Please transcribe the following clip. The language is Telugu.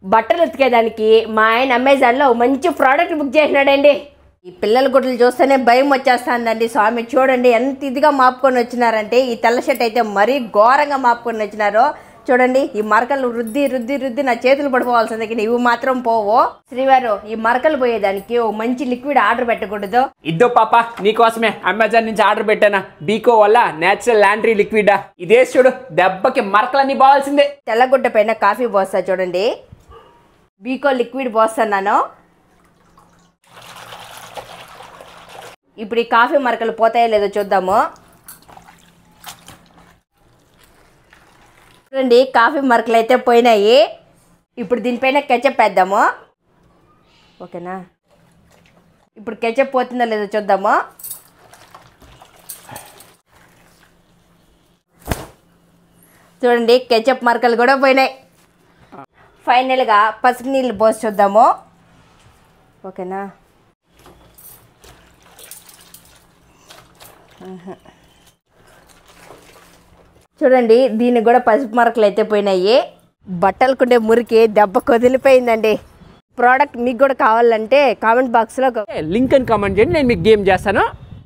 బట్టలు ఉతికేదానికి మా ఆయన అమెజాన్లో మంచి ప్రోడక్ట్ బుక్ చేసినాడండి. ఈ పిల్లల గుడ్లు చూస్తేనే భయం వచ్చేస్తుందండి స్వామి. చూడండి ఎంత ఇదిగా మాపుకొని వచ్చినారంటే, ఈ తెల్ల షర్ట్ అయితే మరీ ఘోరంగా మాపుకొని వచ్చినారో చూడండి. ఈ మరకలు రుద్ది రుద్ది రుద్ది నా చేతులు పడిపోవాల్సింది, కానీ ఇవి మాత్రం పోవు. శ్రీవారు, ఈ మరకలు పోయేదానికి ఓ మంచి లిక్విడ్ ఆర్డర్ పెట్టకూడదు? ఇద్దో పాప, నీకోసమే అమెజాన్ నుంచి ఆర్డర్ పెట్టానా. బీకో వల్ల నేచురల్ లాండ్రీ లిక్విడ్. ఇదే చూడు, దెబ్బకి మరకలన్నీ పోవాల్సిందే. తెల్లగుడ్డ పైన కాఫీ పోస్తా చూడండి. బీకో లిక్విడ్ పోస్తున్నాను. ఇప్పుడు ఈ కాఫీ మరకలు పోతాయో లేదో చూద్దాము. చూడండి, కాఫీ మరకలు అయితే పోయినాయి. ఇప్పుడు దీనిపైన కెచప్ వేద్దాము. ఓకేనా? ఇప్పుడు కెచప్ పోతుందో లేదో చూద్దాము. చూడండి, కెచప్ మరకలు కూడా పోయినాయి. ఫైనల్గా పసుపు నీళ్ళు పోసి చూద్దాము. ఓకేనా? చూడండి, దీనికి కూడా పసుపు మరకలు అయితే పోయినాయి. బట్టలకుండే మురికి దెబ్బ కొదిలిపోయిందండి. ప్రోడక్ట్ మీకు కూడా కావాలంటే కామెంట్ బాక్స్లో లింక్ అని కామెంట్ చేయండి, నేను మీకు గేమ్ చేస్తాను.